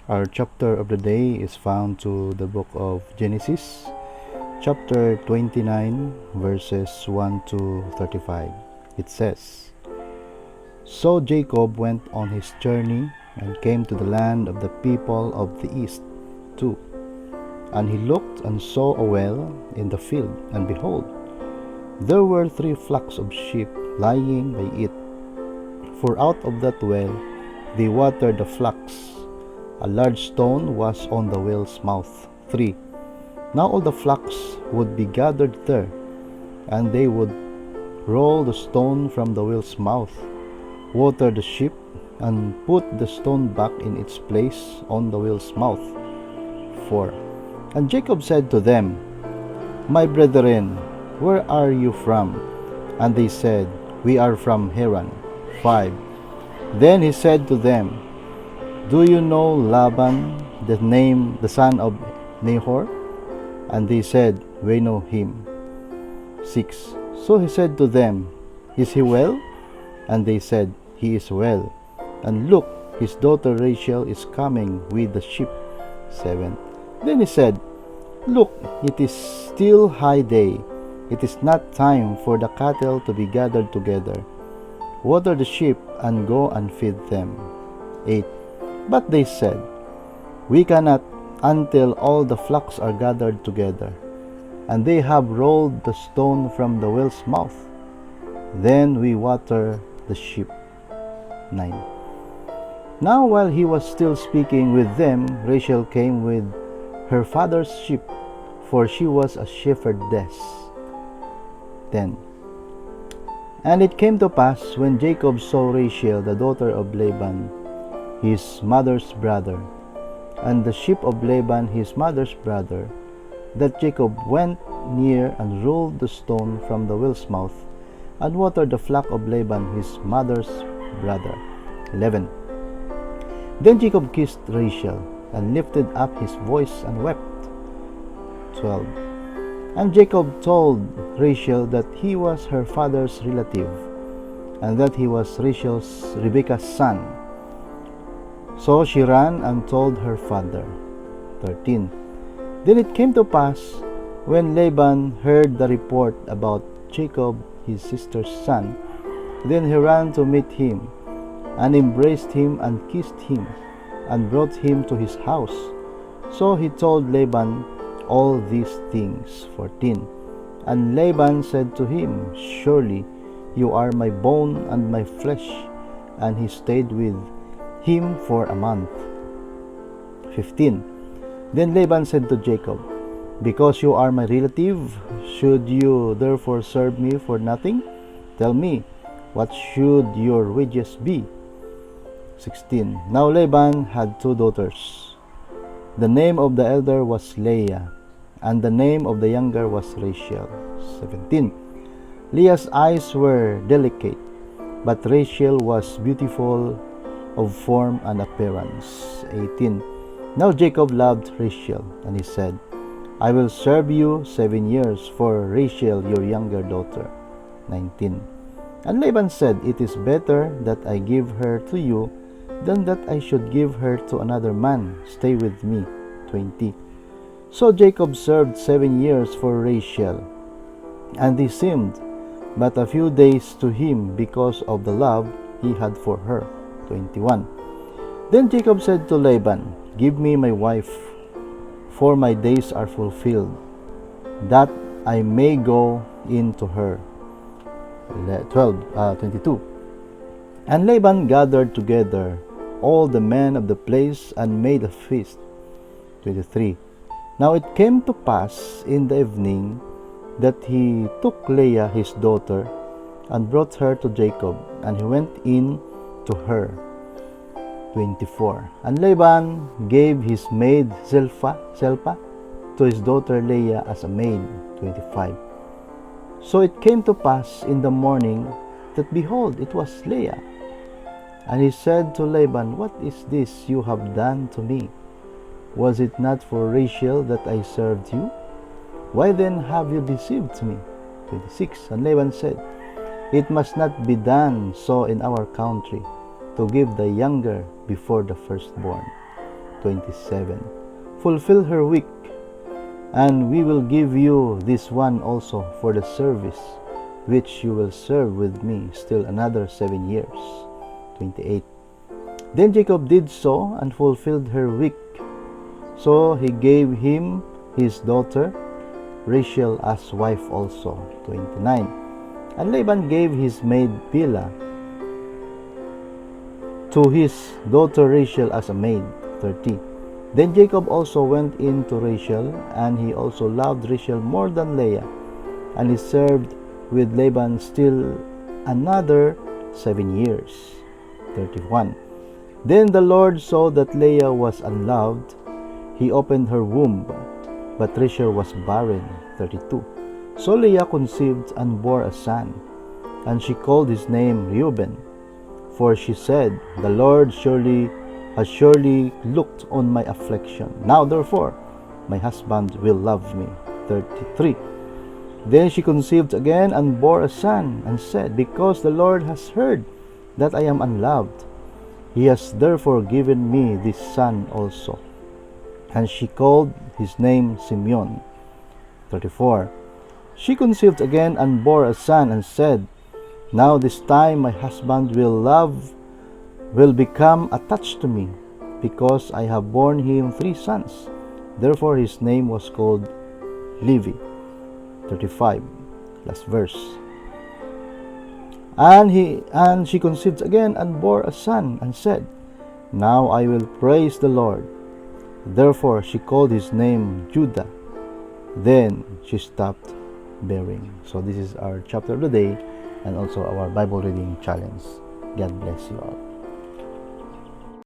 Our chapter of the day is found to the book of Genesis, chapter 29, verses 1 to 35. It says, So Jacob went on his journey and came to the land of the people of the east, too. And he looked and saw a well in the field, and behold, there were 3 flocks of sheep lying by it. For out of that well they watered the flocks. A large stone was on the well's mouth. 3. Now all the flocks would be gathered there, and they would roll the stone from the well's mouth, water the sheep, and put the stone back in its place on the well's mouth. 4. And Jacob said to them, My brethren, where are you from? And they said, We are from Haran. 5. Then he said to them, Do you know Laban, the son of Nahor? And they said, We know him. 6. So he said to them, Is he well? And they said, He is well. And look, his daughter Rachel is coming with the sheep. 7. Then he said, Look, it is still high day. It is not time for the cattle to be gathered together. Water the sheep and go and feed them. 8. But they said, We cannot until all the flocks are gathered together, and they have rolled the stone from the well's mouth. Then we water the sheep. 9. Now while he was still speaking with them, Rachel came with her father's sheep, for she was a shepherdess. 10. And it came to pass, when Jacob saw Rachel, the daughter of Laban, his mother's brother, and the sheep of Laban, his mother's brother, that Jacob went near and rolled the stone from the well's mouth, and watered the flock of Laban, his mother's brother. 11. Then Jacob kissed Rachel, and lifted up his voice and wept. 12. And Jacob told Rachel that he was her father's relative, and that he was Rebekah's son. So she ran and told her father. 13. Then it came to pass, when Laban heard the report about Jacob his sister's son, then he ran to meet him, and embraced him and kissed him, and brought him to his house. So he told Laban all these things. 14. And Laban said to him, Surely you are my bone and my flesh. And he stayed with him for a month. 15. Then Laban said to Jacob, Because you are my relative, should you therefore serve me for nothing? Tell me, what should your wages be? 16. Now Laban had 2 daughters. The name of the elder was Leah, and the name of the younger was Rachel. 17. Leah's eyes were delicate, but Rachel was beautiful of form and appearance. 18. Now Jacob loved Rachel, and he said, I will serve you 7 years for Rachel your younger daughter. 19. And Laban said, It is better that I give her to you than that I should give her to another man. Stay with me. 20. So Jacob served 7 years for Rachel, and he seemed but a few days to him because of the love he had for her. 21. Then Jacob said to Laban, Give me my wife, for my days are fulfilled, that I may go in to her. 22. And Laban gathered together all the men of the place and made a feast. 23. Now it came to pass in the evening that he took Leah his daughter and brought her to Jacob, and he went in to her. 24. And Laban gave his maid Zilpah to his daughter Leah as a maid. 25. So it came to pass in the morning that, behold, it was Leah. And he said to Laban, What is this you have done to me? Was it not for Rachel that I served you? Why then have you deceived me? 26. And Laban said, It must not be done so in our country, to give the younger before the firstborn. 27. Fulfill her week, and we will give you this one also for the service which you will serve with me still another 7 years. 28. Then Jacob did so and fulfilled her week. So he gave him his daughter Rachel as wife also. 29. And Laban gave his maid Bilhah to his daughter Rachel as a maid. 30. Then Jacob also went in to Rachel, and he also loved Rachel more than Leah, and he served with Laban still another 7 years. 31. Then the Lord saw that Leah was unloved. He opened her womb, but Rachel was barren. 32. So Leah conceived and bore a son, and she called his name Reuben, for she said, The Lord has surely looked on my affliction. Now therefore my husband will love me. 33. Then she conceived again and bore a son, and said, Because the Lord has heard that I am unloved, he has therefore given me this son also. And she called his name Simeon. 34. She conceived again and bore a son, and said, Now this time my husband will become attached to me, because I have borne him 3 sons. Therefore his name was called Levi. 35. Last verse. And she conceived again and bore a son, and said, Now I will praise the Lord. Therefore she called his name Judah. Then she stopped bearing. So this is our chapter of the day, and also our Bible reading challenge. God bless you all.